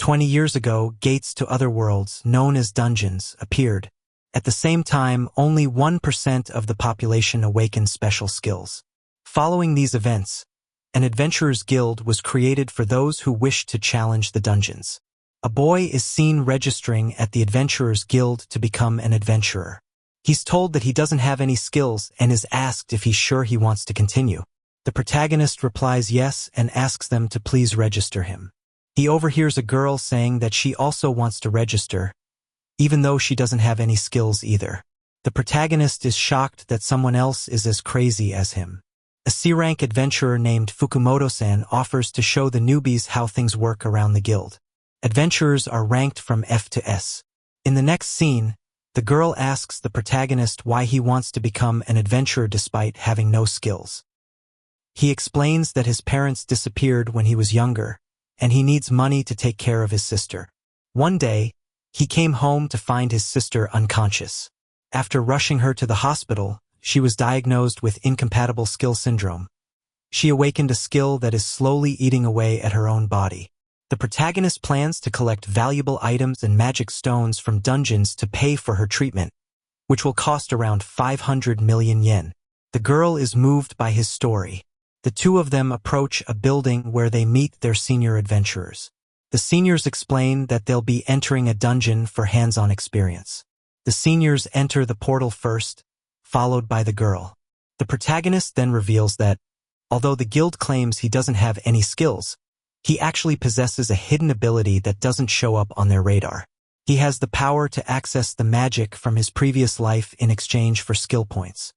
20 years ago, gates to other worlds, known as dungeons, appeared. At the same time, only 1% of the population awakened special skills. Following these events, an adventurer's guild was created for those who wished to challenge the dungeons. A boy is seen registering at the adventurer's guild to become an adventurer. He's told that he doesn't have any skills and is asked if he's sure he wants to continue. The protagonist replies yes and asks them to please register him. He overhears a girl saying that she also wants to register, even though she doesn't have any skills either. The protagonist is shocked that someone else is as crazy as him. A C-rank adventurer named Fukumoto-san offers to show the newbies how things work around the guild. Adventurers are ranked from F to S. In the next scene, the girl asks the protagonist why he wants to become an adventurer despite having no skills. He explains that his parents disappeared when he was younger, and he needs money to take care of his sister. One day, he came home to find his sister unconscious. After rushing her to the hospital, she was diagnosed with incompatible skill syndrome. She awakened a skill that is slowly eating away at her own body. The protagonist plans to collect valuable items and magic stones from dungeons to pay for her treatment, which will cost around 500 million yen. The girl is moved by his story. The two of them approach a building where they meet their senior adventurers. The seniors explain that they'll be entering a dungeon for hands-on experience. The seniors enter the portal first, followed by the girl. The protagonist then reveals that, although the guild claims he doesn't have any skills, he actually possesses a hidden ability that doesn't show up on their radar. He has the power to access the magic from his previous life in exchange for skill points.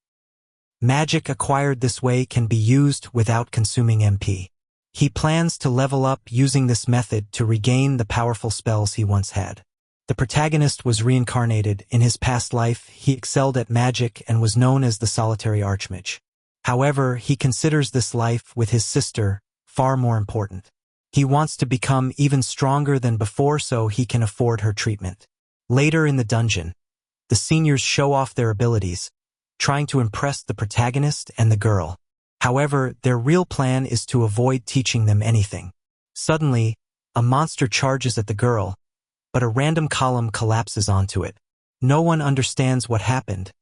Magic acquired this way can be used without consuming MP. He plans to level up using this method to regain the powerful spells he once had. The protagonist was reincarnated. In his past life, he excelled at magic and was known as the solitary archmage. However, he considers this life with his sister far more important. He wants to become even stronger than before so he can afford her treatment. Later in the dungeon, the seniors show off their abilities, trying to impress the protagonist and the girl. However, their real plan is to avoid teaching them anything. Suddenly, a monster charges at the girl, but a random column collapses onto it. No one understands what happened,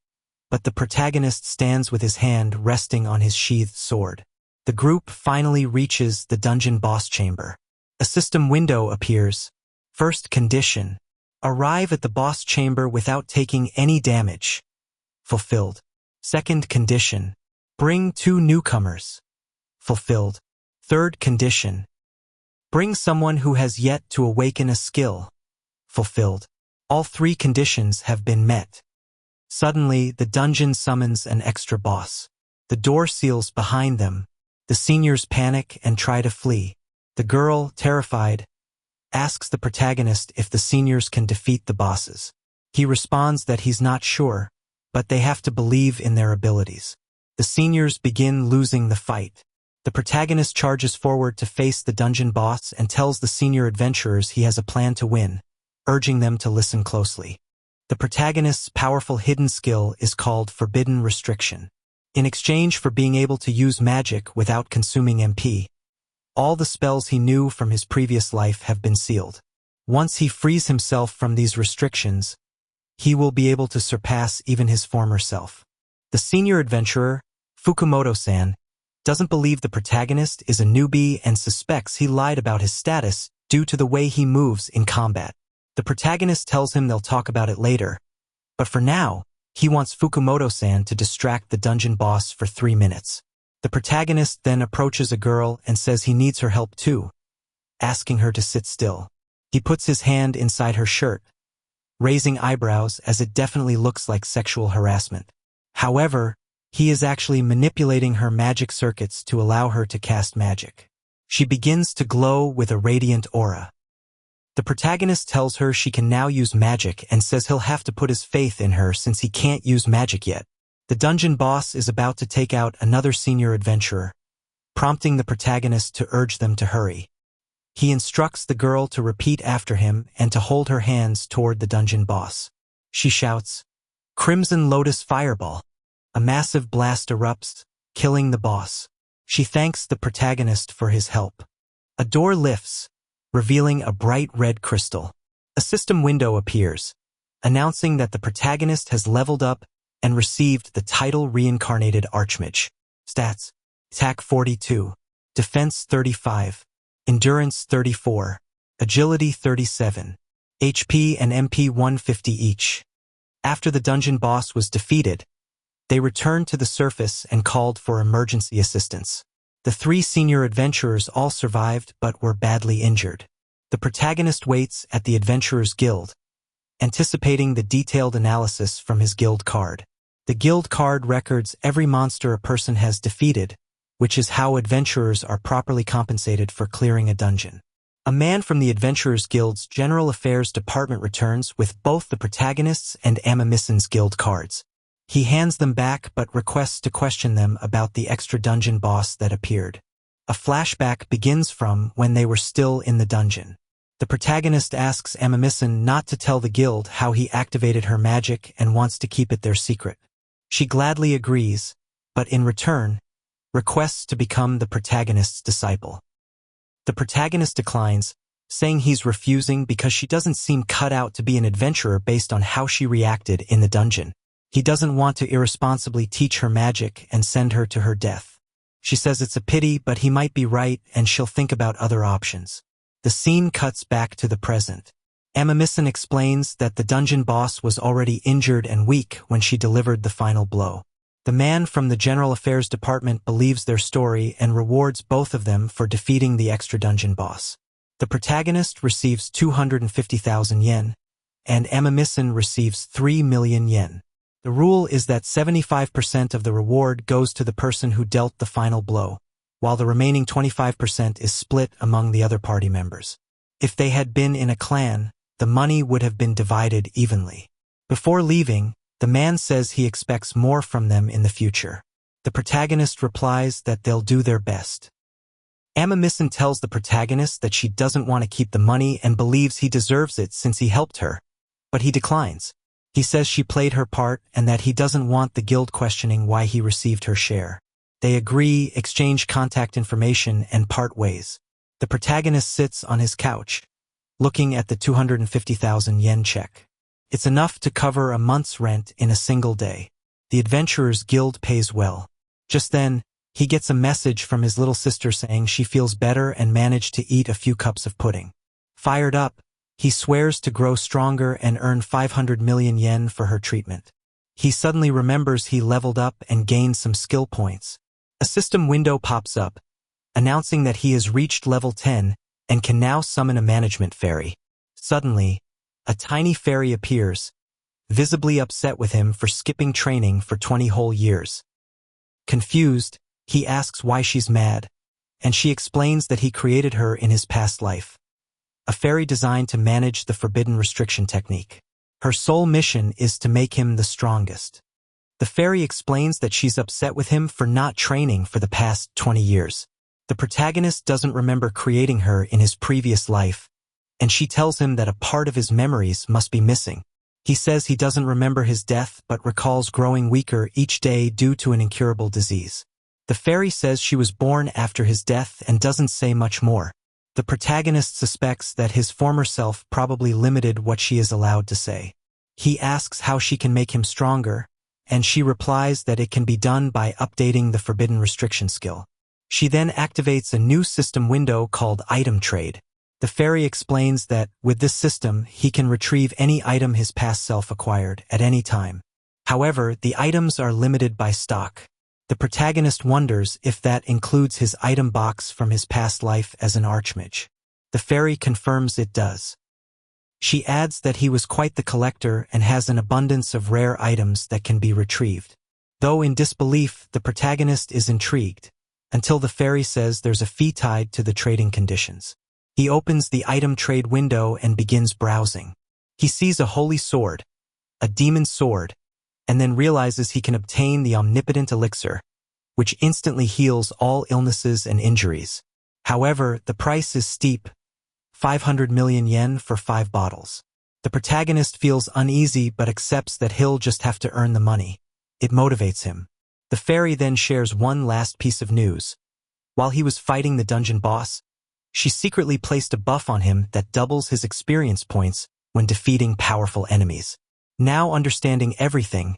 but the protagonist stands with his hand resting on his sheathed sword. The group finally reaches the dungeon boss chamber. A system window appears. First condition: arrive at the boss chamber without taking any damage. Fulfilled. Second condition: bring 2 newcomers. Fulfilled. Third condition: bring someone who has yet to awaken a skill. Fulfilled. All 3 conditions have been met. Suddenly, the dungeon summons an extra boss. The door seals behind them. The seniors panic and try to flee. The girl, terrified, asks the protagonist if the seniors can defeat the bosses. He responds that he's not sure, but they have to believe in their abilities. The seniors begin losing the fight. The protagonist charges forward to face the dungeon boss and tells the senior adventurers he has a plan to win, urging them to listen closely. The protagonist's powerful hidden skill is called Forbidden Restriction. In exchange for being able to use magic without consuming MP, all the spells he knew from his previous life have been sealed. Once he frees himself from these restrictions, he will be able to surpass even his former self. The senior adventurer, Fukumoto-san, doesn't believe the protagonist is a newbie and suspects he lied about his status due to the way he moves in combat. The protagonist tells him they'll talk about it later, but for now, he wants Fukumoto-san to distract the dungeon boss for 3 minutes. The protagonist then approaches a girl and says he needs her help too, asking her to sit still. He puts his hand inside her shirt, raising eyebrows as it definitely looks like sexual harassment. However, he is actually manipulating her magic circuits to allow her to cast magic. She begins to glow with a radiant aura. The protagonist tells her she can now use magic and says he'll have to put his faith in her since he can't use magic yet. The dungeon boss is about to take out another senior adventurer, prompting the protagonist to urge them to hurry. He instructs the girl to repeat after him and to hold her hands toward the dungeon boss. She shouts, "Crimson Lotus Fireball." A massive blast erupts, killing the boss. She thanks the protagonist for his help. A door lifts, revealing a bright red crystal. A system window appears, announcing that the protagonist has leveled up and received the title Reincarnated Archmage. Stats: Attack 42, Defense 35, Endurance 34, Agility 37, HP and MP 150 each. After the dungeon boss was defeated, they returned to the surface and called for emergency assistance. The 3 senior adventurers all survived but were badly injured. The protagonist waits at the Adventurers Guild, anticipating the detailed analysis from his guild card. The guild card records every monster a person has defeated, which is how adventurers are properly compensated for clearing a dungeon. A man from the Adventurers Guild's General Affairs Department returns with both the protagonist's and Amamissen's guild cards. He hands them back but requests to question them about the extra dungeon boss that appeared. A flashback begins from when they were still in the dungeon. The protagonist asks Amamissen not to tell the guild how he activated her magic and wants to keep it their secret. She gladly agrees, but in return, requests to become the protagonist's disciple. The protagonist declines, saying he's refusing because she doesn't seem cut out to be an adventurer based on how she reacted in the dungeon. He doesn't want to irresponsibly teach her magic and send her to her death. She says it's a pity, but he might be right and she'll think about other options. The scene cuts back to the present. Amamissen explains that the dungeon boss was already injured and weak when she delivered the final blow. The man from the General Affairs Department believes their story and rewards both of them for defeating the extra dungeon boss. The protagonist receives 250,000 yen, and Amamissen receives 3 million yen. The rule is that 75% of the reward goes to the person who dealt the final blow, while the remaining 25% is split among the other party members. If they had been in a clan, the money would have been divided evenly. Before leaving, the man says he expects more from them in the future. The protagonist replies that they'll do their best. Amamissen tells the protagonist that she doesn't want to keep the money and believes he deserves it since he helped her, but he declines. He says she played her part and that he doesn't want the guild questioning why he received her share. They agree, exchange contact information, and part ways. The protagonist sits on his couch, looking at the 250,000 yen check. It's enough to cover a month's rent in a single day. The Adventurers Guild pays well. Just then, he gets a message from his little sister saying she feels better and managed to eat a few cups of pudding. Fired up, he swears to grow stronger and earn 500 million yen for her treatment. He suddenly remembers he leveled up and gained some skill points. A system window pops up, announcing that he has reached level 10 and can now summon a management fairy. Suddenly, a tiny fairy appears, visibly upset with him for skipping training for 20 whole years. Confused, he asks why she's mad, and she explains that he created her in his past life. A fairy designed to manage the forbidden restriction technique. Her sole mission is to make him the strongest. The fairy explains that she's upset with him for not training for the past 20 years. The protagonist doesn't remember creating her in his previous life, and she tells him that a part of his memories must be missing. He says he doesn't remember his death but recalls growing weaker each day due to an incurable disease. The fairy says she was born after his death and doesn't say much more. The protagonist suspects that his former self probably limited what she is allowed to say. He asks how she can make him stronger, and she replies that it can be done by updating the forbidden restriction skill. She then activates a new system window called Item Trade. The fairy explains that, with this system, he can retrieve any item his past self acquired at any time. However, the items are limited by stock. The protagonist wonders if that includes his item box from his past life as an archmage. The fairy confirms it does. She adds that he was quite the collector and has an abundance of rare items that can be retrieved. Though in disbelief, the protagonist is intrigued, until the fairy says there's a fee tied to the trading conditions. He opens the item trade window and begins browsing. He sees a holy sword, a demon sword, and then realizes he can obtain the omnipotent elixir, which instantly heals all illnesses and injuries. However, the price is steep, 500 million yen for 5 bottles. The protagonist feels uneasy but accepts that he'll just have to earn the money. It motivates him. The fairy then shares one last piece of news. While he was fighting the dungeon boss, She secretly placed a buff on him that doubles his experience points when defeating powerful enemies. Now understanding everything,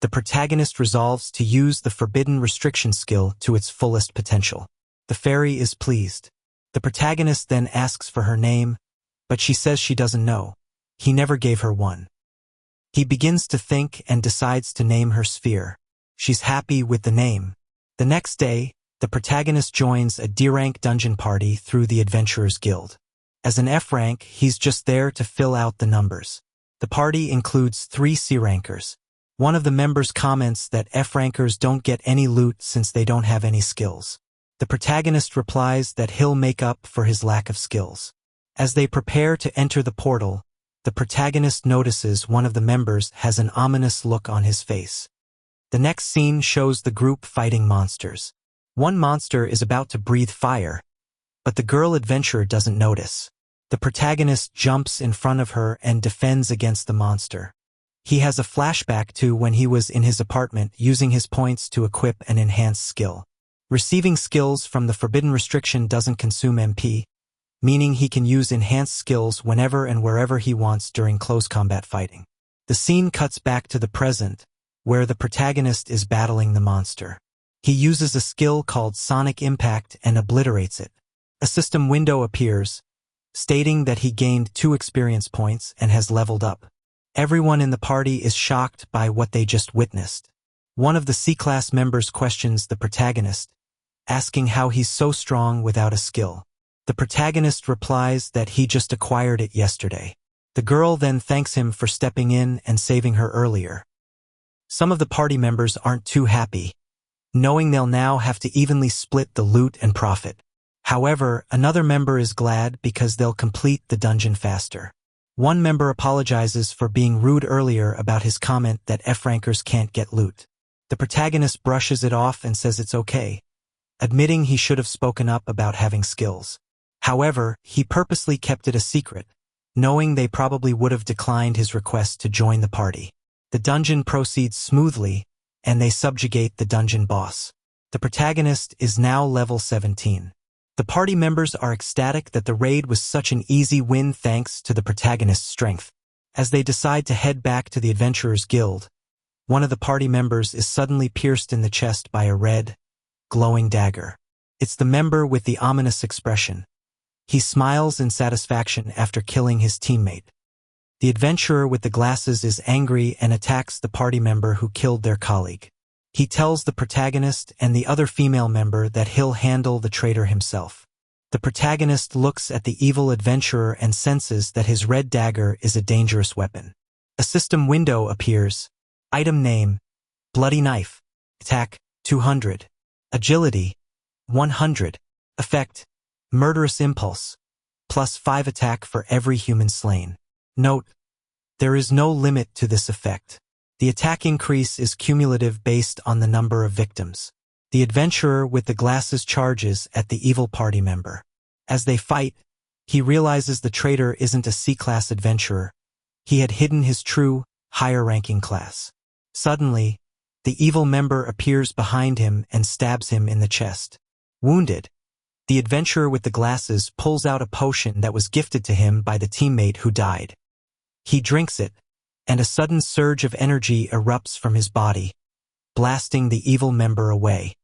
the protagonist resolves to use the forbidden restriction skill to its fullest potential. The fairy is pleased. The protagonist then asks for her name, but she says she doesn't know. He never gave her one. He begins to think and decides to name her Sphere. She's happy with the name. The next day, the protagonist joins a D-rank dungeon party through the Adventurers Guild. As an F rank, he's just there to fill out the numbers. The party includes 3 C rankers. One of the members comments that F rankers don't get any loot since they don't have any skills. The protagonist replies that he'll make up for his lack of skills. As they prepare to enter the portal, the protagonist notices one of the members has an ominous look on his face. The next scene shows the group fighting monsters. One monster is about to breathe fire, but the girl adventurer doesn't notice. The protagonist jumps in front of her and defends against the monster. He has a flashback to when he was in his apartment using his points to equip an enhanced skill. Receiving skills from the forbidden restriction doesn't consume MP, meaning he can use enhanced skills whenever and wherever he wants during close combat fighting. The scene cuts back to the present, where the protagonist is battling the monster. He uses a skill called Sonic Impact and obliterates it. A system window appears, stating that he gained 2 experience points and has leveled up. Everyone in the party is shocked by what they just witnessed. One of the C-class members questions the protagonist, asking how he's so strong without a skill. The protagonist replies that he just acquired it yesterday. The girl then thanks him for stepping in and saving her earlier. Some of the party members aren't too happy, knowing they'll now have to evenly split the loot and profit. However, another member is glad because they'll complete the dungeon faster. One member apologizes for being rude earlier about his comment that F-rankers can't get loot. The protagonist brushes it off and says it's okay, admitting he should have spoken up about having skills. However, he purposely kept it a secret, knowing they probably would have declined his request to join the party. The dungeon proceeds smoothly, and they subjugate the dungeon boss. The protagonist is now level 17. The party members are ecstatic that the raid was such an easy win thanks to the protagonist's strength. As they decide to head back to the Adventurers Guild, one of the party members is suddenly pierced in the chest by a red, glowing dagger. It's the member with the ominous expression. He smiles in satisfaction after killing his teammate. The adventurer with the glasses is angry and attacks the party member who killed their colleague. He tells the protagonist and the other female member that he'll handle the traitor himself. The protagonist looks at the evil adventurer and senses that his red dagger is a dangerous weapon. A system window appears. Item name, Bloody Knife. Attack, 200. Agility, 100. Effect, Murderous Impulse. Plus 5 attack for every human slain. Note, there is no limit to this effect. The attack increase is cumulative based on the number of victims. The adventurer with the glasses charges at the evil party member. As they fight, he realizes the traitor isn't a C-class adventurer. He had hidden his true, higher-ranking class. Suddenly, the evil member appears behind him and stabs him in the chest. Wounded, the adventurer with the glasses pulls out a potion that was gifted to him by the teammate who died. He drinks it, and a sudden surge of energy erupts from his body, blasting the evil member away.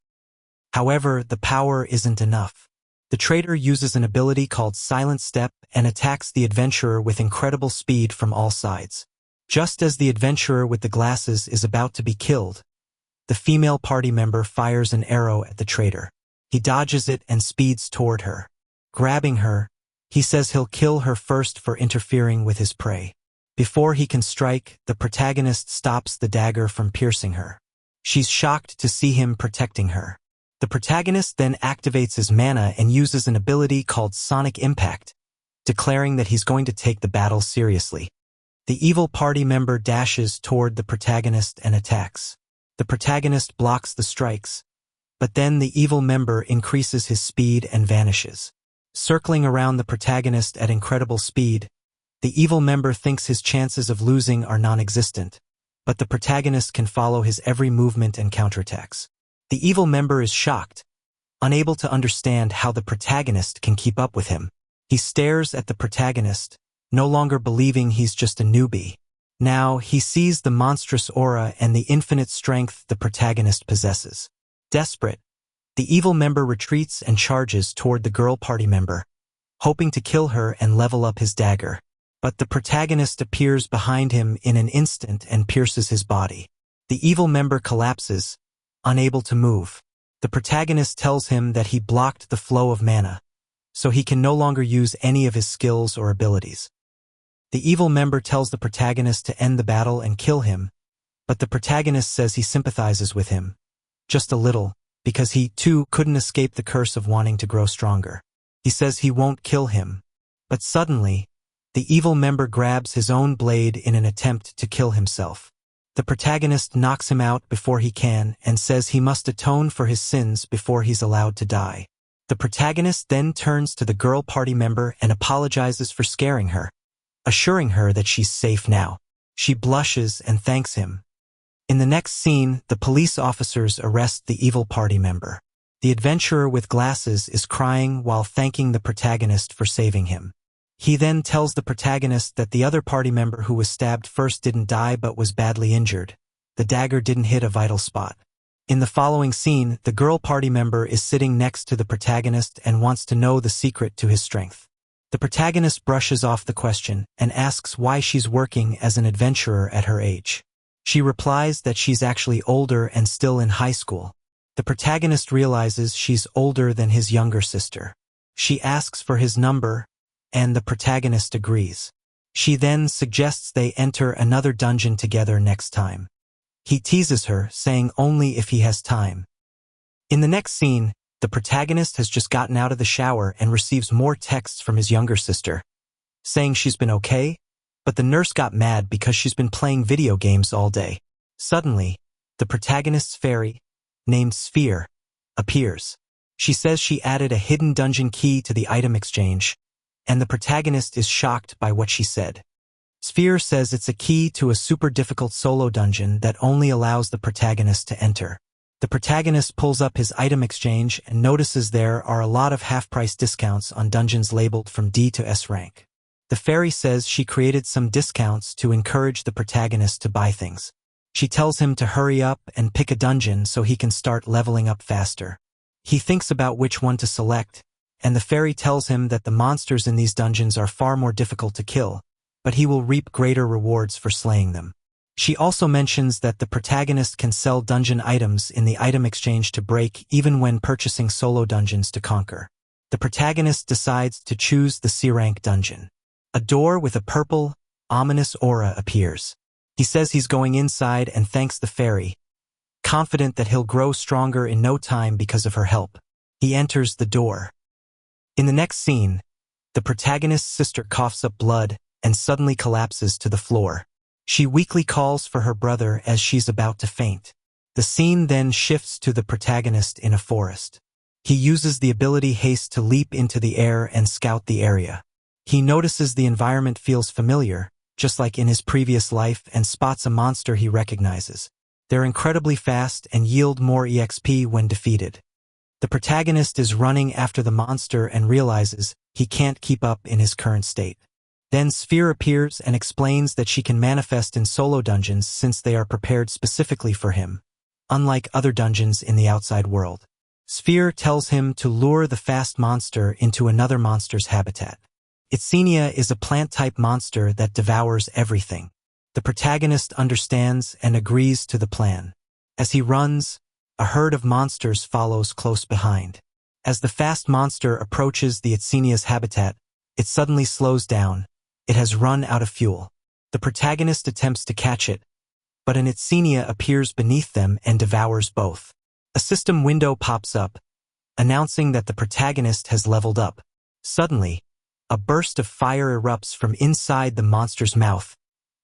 However, the power isn't enough. The traitor uses an ability called Silent Step and attacks the adventurer with incredible speed from all sides. Just as the adventurer with the glasses is about to be killed, the female party member fires an arrow at the traitor. He dodges it and speeds toward her. Grabbing her, he says he'll kill her first for interfering with his prey. Before he can strike, the protagonist stops the dagger from piercing her. She's shocked to see him protecting her. The protagonist then activates his mana and uses an ability called Sonic Impact, declaring that he's going to take the battle seriously. The evil party member dashes toward the protagonist and attacks. The protagonist blocks the strikes, but then the evil member increases his speed and vanishes. Circling around the protagonist at incredible speed, the evil member thinks his chances of losing are non-existent, but the protagonist can follow his every movement and counterattacks. The evil member is shocked, unable to understand how the protagonist can keep up with him. He stares at the protagonist, no longer believing he's just a newbie. Now, he sees the monstrous aura and the infinite strength the protagonist possesses. Desperate, the evil member retreats and charges toward the girl party member, hoping to kill her and level up his dagger. But the protagonist appears behind him in an instant and pierces his body. The evil member collapses, unable to move. The protagonist tells him that he blocked the flow of mana, so he can no longer use any of his skills or abilities. The evil member tells the protagonist to end the battle and kill him, but the protagonist says he sympathizes with him, just a little, because he, too, couldn't escape the curse of wanting to grow stronger. He says he won't kill him, but suddenly, the evil member grabs his own blade in an attempt to kill himself. The protagonist knocks him out before he can and says he must atone for his sins before he's allowed to die. The protagonist then turns to the girl party member and apologizes for scaring her, assuring her that she's safe now. She blushes and thanks him. In the next scene, the police officers arrest the evil party member. The adventurer with glasses is crying while thanking the protagonist for saving him. He then tells the protagonist that the other party member who was stabbed first didn't die but was badly injured. The dagger didn't hit a vital spot. In the following scene, the girl party member is sitting next to the protagonist and wants to know the secret to his strength. The protagonist brushes off the question and asks why she's working as an adventurer at her age. She replies that she's actually older and still in high school. The protagonist realizes she's older than his younger sister. She asks for his number, and the protagonist agrees. She then suggests they enter another dungeon together next time. He teases her, saying only if he has time. In the next scene, the protagonist has just gotten out of the shower and receives more texts from his younger sister, saying she's been okay, but the nurse got mad because she's been playing video games all day. Suddenly, the protagonist's fairy, named Sphere, appears. She says she added a hidden dungeon key to the item exchange, and the protagonist is shocked by what she said. Sphere says it's a key to a super difficult solo dungeon that only allows the protagonist to enter. The protagonist pulls up his item exchange and notices there are a lot of half-price discounts on dungeons labeled from D to S rank. The fairy says she created some discounts to encourage the protagonist to buy things. She tells him to hurry up and pick a dungeon so he can start leveling up faster. He thinks about which one to select, and the fairy tells him that the monsters in these dungeons are far more difficult to kill, but he will reap greater rewards for slaying them. She also mentions that the protagonist can sell dungeon items in the item exchange to break even when purchasing solo dungeons to conquer. The protagonist decides to choose the C-rank dungeon. A door with a purple, ominous aura appears. He says he's going inside and thanks the fairy, confident that he'll grow stronger in no time because of her help. He enters the door. In the next scene, the protagonist's sister coughs up blood and suddenly collapses to the floor. She weakly calls for her brother as she's about to faint. The scene then shifts to the protagonist in a forest. He uses the ability Haste to leap into the air and scout the area. He notices the environment feels familiar, just like in his previous life, and spots a monster he recognizes. They're incredibly fast and yield more EXP when defeated. The protagonist is running after the monster and realizes he can't keep up in his current state. Then Sphere appears and explains that she can manifest in solo dungeons since they are prepared specifically for him, unlike other dungeons in the outside world. Sphere tells him to lure the fast monster into another monster's habitat. Itsenia is a plant-type monster that devours everything. The protagonist understands and agrees to the plan. As he runs, a herd of monsters follows close behind. As the fast monster approaches the Itsenia's habitat, it suddenly slows down. It has run out of fuel. The protagonist attempts to catch it, but an Itsenia appears beneath them and devours both. A system window pops up, announcing that the protagonist has leveled up. Suddenly, a burst of fire erupts from inside the monster's mouth,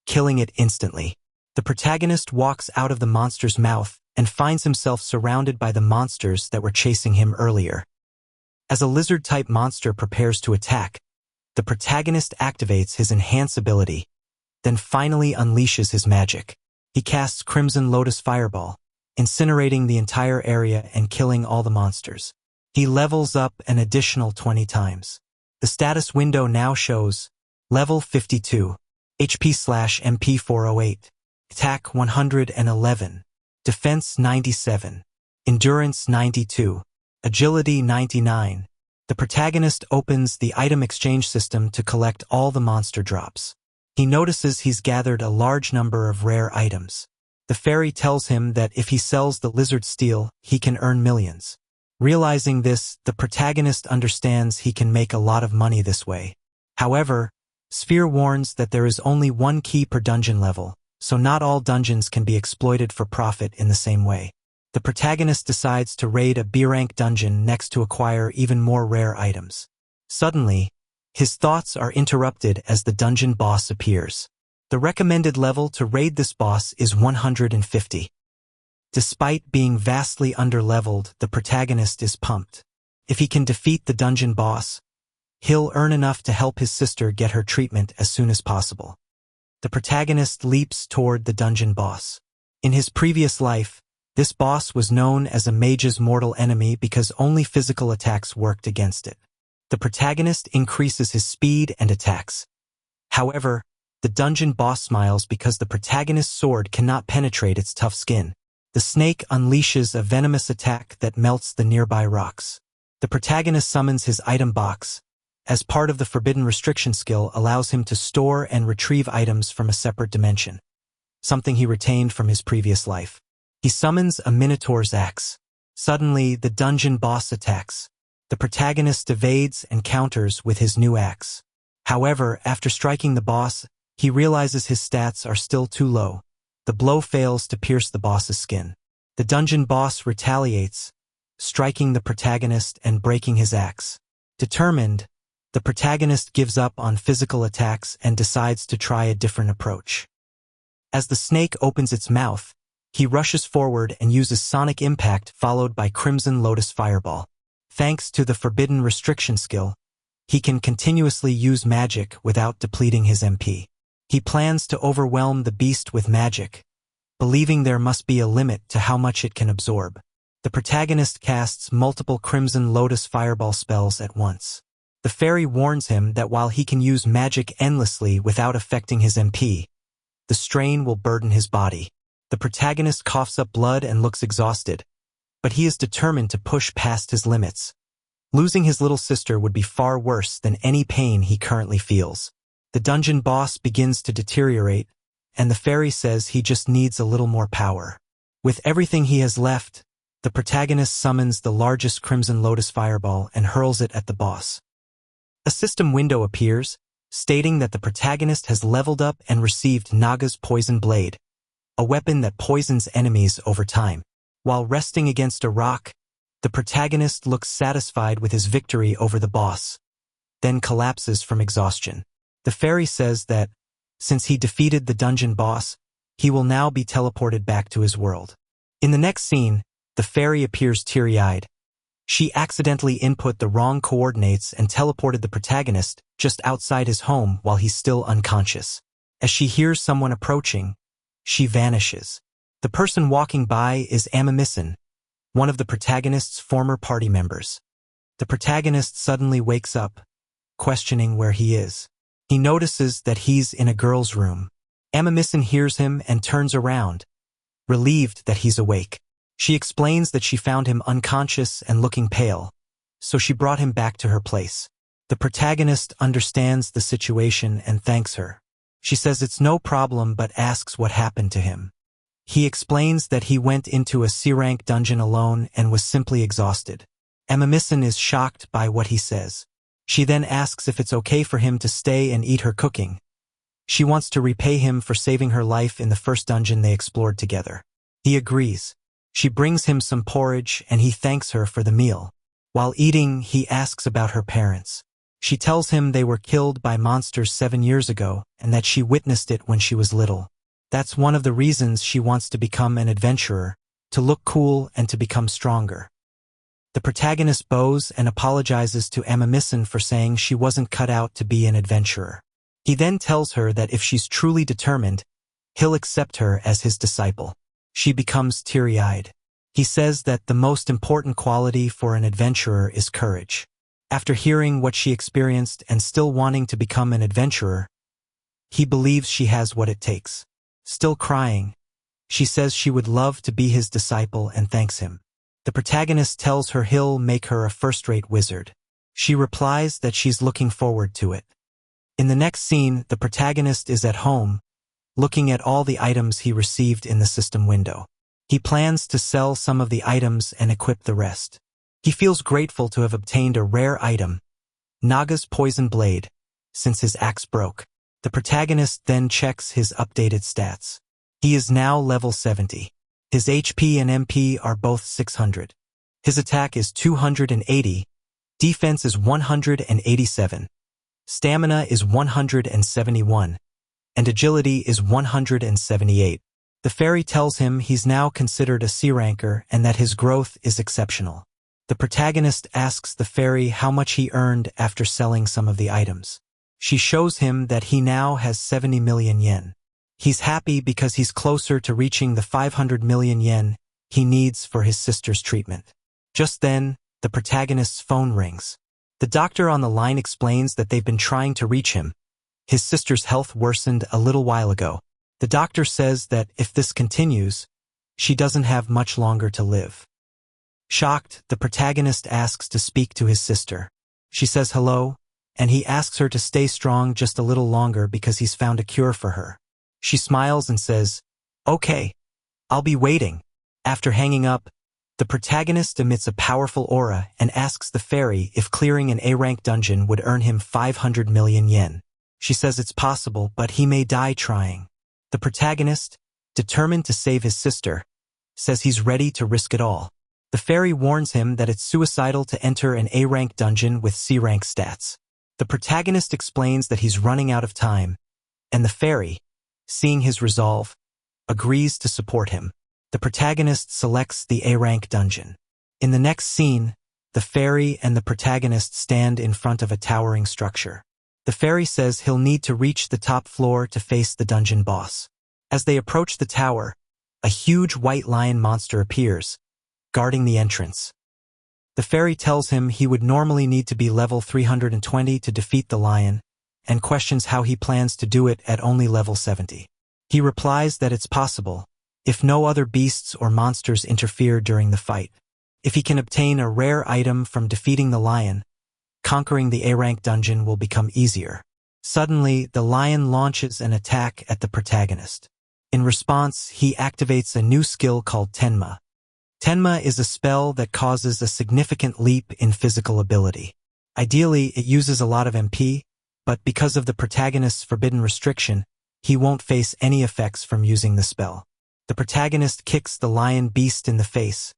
killing it instantly. The protagonist walks out of the monster's mouth and finds himself surrounded by the monsters that were chasing him earlier. As a lizard-type monster prepares to attack, the protagonist activates his Enhance ability, then finally unleashes his magic. He casts Crimson Lotus Fireball, incinerating the entire area and killing all the monsters. He levels up an additional 20 times. The status window now shows level 52, HP/MP 408, attack 111, defense 97, endurance 92, agility 99. The protagonist opens the item exchange system to collect all the monster drops. He notices he's gathered a large number of rare items. The fairy tells him that if he sells the lizard steel, he can earn millions. Realizing this, the protagonist understands he can make a lot of money this way. However, Sphere warns that there is only one key per dungeon level, so not all dungeons can be exploited for profit in the same way. The protagonist decides to raid a B-rank dungeon next to acquire even more rare items. Suddenly, his thoughts are interrupted as the dungeon boss appears. The recommended level to raid this boss is 150. Despite being vastly underleveled, the protagonist is pumped. If he can defeat the dungeon boss, he'll earn enough to help his sister get her treatment as soon as possible. The protagonist leaps toward the dungeon boss. In his previous life, this boss was known as a mage's mortal enemy because only physical attacks worked against it. The protagonist increases his speed and attacks. However, the dungeon boss smiles because the protagonist's sword cannot penetrate its tough skin. The snake unleashes a venomous attack that melts the nearby rocks. The protagonist summons his item box. As part of the forbidden restriction skill allows him to store and retrieve items from a separate dimension, something he retained from his previous life. He summons a minotaur's axe. Suddenly, the dungeon boss attacks. The protagonist evades and counters with his new axe. However, after striking the boss, he realizes his stats are still too low. The blow fails to pierce the boss's skin. The dungeon boss retaliates, striking the protagonist and breaking his axe. Determined, the protagonist gives up on physical attacks and decides to try a different approach. As the snake opens its mouth, he rushes forward and uses Sonic Impact followed by Crimson Lotus Fireball. Thanks to the forbidden restriction skill, he can continuously use magic without depleting his MP. He plans to overwhelm the beast with magic, believing there must be a limit to how much it can absorb. The protagonist casts multiple Crimson Lotus Fireball spells at once. The fairy warns him that while he can use magic endlessly without affecting his MP, the strain will burden his body. The protagonist coughs up blood and looks exhausted, but he is determined to push past his limits. Losing his little sister would be far worse than any pain he currently feels. The dungeon boss begins to deteriorate, and the fairy says he just needs a little more power. With everything he has left, the protagonist summons the largest Crimson Lotus Fireball and hurls it at the boss. A system window appears, stating that the protagonist has leveled up and received Naga's Poison Blade, a weapon that poisons enemies over time. While resting against a rock, the protagonist looks satisfied with his victory over the boss, then collapses from exhaustion. The fairy says that, since he defeated the dungeon boss, he will now be teleported back to his world. In the next scene, the fairy appears teary-eyed. She accidentally input the wrong coordinates and teleported the protagonist just outside his home while he's still unconscious. As she hears someone approaching, she vanishes. The person walking by is Amamison, one of the protagonist's former party members. The protagonist suddenly wakes up, questioning where he is. He notices that he's in a girl's room. Amamison hears him and turns around, relieved that he's awake. She explains that she found him unconscious and looking pale, so she brought him back to her place. The protagonist understands the situation and thanks her. She says it's no problem but asks what happened to him. He explains that he went into a C-rank dungeon alone and was simply exhausted. Amamison is shocked by what he says. She then asks if it's okay for him to stay and eat her cooking. She wants to repay him for saving her life in the first dungeon they explored together. He agrees. She brings him some porridge and he thanks her for the meal. While eating, he asks about her parents. She tells him they were killed by monsters 7 years ago and that she witnessed it when she was little. That's one of the reasons she wants to become an adventurer, to look cool and to become stronger. The protagonist bows and apologizes to Amamison for saying she wasn't cut out to be an adventurer. He then tells her that if she's truly determined, he'll accept her as his disciple. She becomes teary-eyed. He says that the most important quality for an adventurer is courage. After hearing what she experienced and still wanting to become an adventurer, he believes she has what it takes. Still crying, she says she would love to be his disciple and thanks him. The protagonist tells her he'll make her a first-rate wizard. She replies that she's looking forward to it. In the next scene, the protagonist is at home, looking at all the items he received in the system window. He plans to sell some of the items and equip the rest. He feels grateful to have obtained a rare item, Naga's poison blade, since his axe broke. The protagonist then checks his updated stats. He is now level 70. His HP and MP are both 600. His attack is 280, defense is 187, stamina is 171, and agility is 178. The fairy tells him he's now considered a C ranker and that his growth is exceptional. The protagonist asks the fairy how much he earned after selling some of the items. She shows him that he now has 70 million yen. He's happy because he's closer to reaching the 500 million yen he needs for his sister's treatment. Just then, the protagonist's phone rings. The doctor on the line explains that they've been trying to reach him. His sister's health worsened a little while ago. The doctor says that if this continues, she doesn't have much longer to live. Shocked, the protagonist asks to speak to his sister. She says hello, and he asks her to stay strong just a little longer because he's found a cure for her. She smiles and says, "Okay, I'll be waiting." After hanging up, the protagonist emits a powerful aura and asks the fairy if clearing an A-rank dungeon would earn him 500 million yen. She says it's possible, but he may die trying. The protagonist, determined to save his sister, says he's ready to risk it all. The fairy warns him that it's suicidal to enter an A-rank dungeon with C-rank stats. The protagonist explains that he's running out of time, and the fairy, seeing his resolve, agrees to support him. The protagonist selects the A-rank dungeon. In the next scene, the fairy and the protagonist stand in front of a towering structure. The fairy says he'll need to reach the top floor to face the dungeon boss. As they approach the tower, a huge white lion monster appears, guarding the entrance. The fairy tells him he would normally need to be level 320 to defeat the lion, and questions how he plans to do it at only level 70. He replies that it's possible, if no other beasts or monsters interfere during the fight. If he can obtain a rare item from defeating the lion, conquering the A-rank dungeon will become easier. Suddenly, the lion launches an attack at the protagonist. In response, he activates a new skill called Tenma. Tenma is a spell that causes a significant leap in physical ability. Ideally, it uses a lot of MP, but because of the protagonist's forbidden restriction, he won't face any effects from using the spell. The protagonist kicks the lion beast in the face,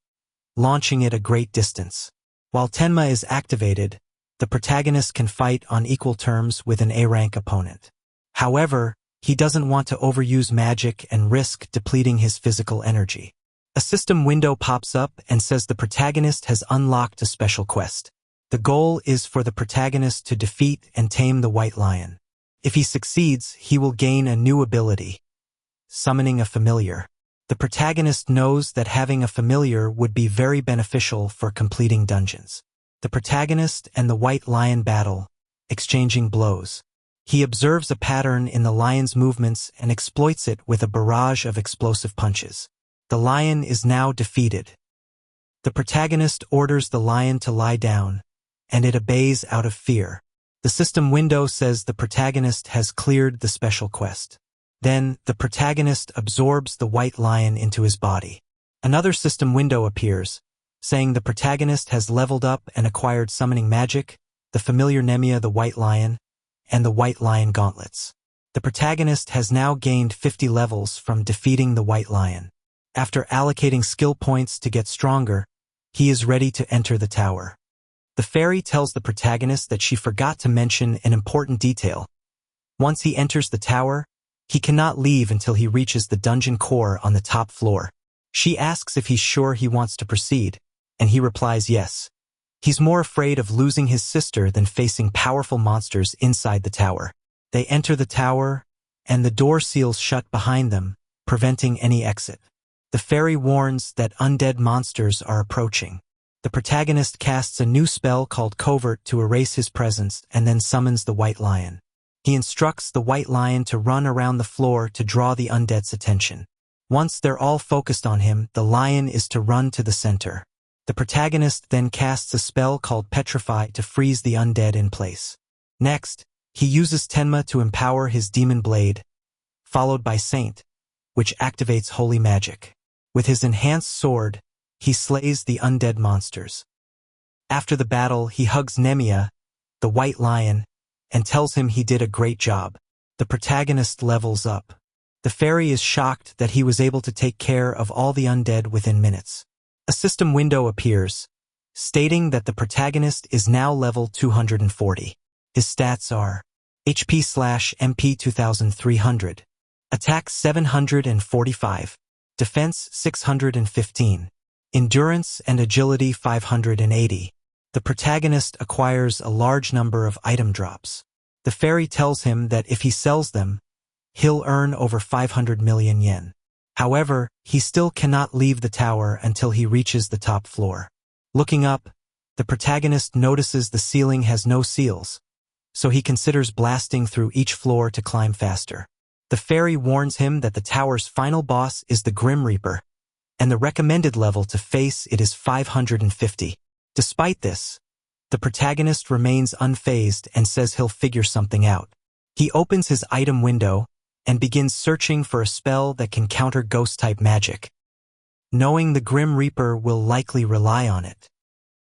launching it a great distance. While Tenma is activated, the protagonist can fight on equal terms with an A-rank opponent. However, he doesn't want to overuse magic and risk depleting his physical energy. A system window pops up and says the protagonist has unlocked a special quest. The goal is for the protagonist to defeat and tame the white lion. If he succeeds, he will gain a new ability, summoning a familiar. The protagonist knows that having a familiar would be very beneficial for completing dungeons. The protagonist and the white lion battle, exchanging blows. He observes a pattern in the lion's movements and exploits it with a barrage of explosive punches. The lion is now defeated. The protagonist orders the lion to lie down, and it obeys out of fear. The system window says the protagonist has cleared the special quest. Then, the protagonist absorbs the white lion into his body. Another system window appears, saying the protagonist has leveled up and acquired summoning magic, the familiar Nemia the white lion, and the white lion gauntlets. The protagonist has now gained 50 levels from defeating the white lion. After allocating skill points to get stronger, he is ready to enter the tower. The fairy tells the protagonist that she forgot to mention an important detail. Once he enters the tower, he cannot leave until he reaches the dungeon core on the top floor. She asks if he's sure he wants to proceed, and he replies yes. He's more afraid of losing his sister than facing powerful monsters inside the tower. They enter the tower, and the door seals shut behind them, preventing any exit. The fairy warns that undead monsters are approaching. The protagonist casts a new spell called Covert to erase his presence and then summons the White Lion. He instructs the White Lion to run around the floor to draw the undead's attention. Once they're all focused on him, the lion is to run to the center. The protagonist then casts a spell called Petrify to freeze the undead in place. Next, he uses Tenma to empower his demon blade, followed by Saint, which activates holy magic. With his enhanced sword, he slays the undead monsters. After the battle, he hugs Nemia, the White Lion, and tells him he did a great job. The protagonist levels up. The fairy is shocked that he was able to take care of all the undead within minutes. A system window appears, stating that the protagonist is now level 240. His stats are HP/MP 2300, Attack 745, Defense 615, Endurance and Agility 580. The protagonist acquires a large number of item drops. The fairy tells him that if he sells them, he'll earn over 500 million yen. However, he still cannot leave the tower until he reaches the top floor. Looking up, the protagonist notices the ceiling has no seals, so he considers blasting through each floor to climb faster. The fairy warns him that the tower's final boss is the Grim Reaper, and the recommended level to face it is 550. Despite this, the protagonist remains unfazed and says he'll figure something out. He opens his item window and begins searching for a spell that can counter ghost-type magic. Knowing the Grim Reaper will likely rely on it,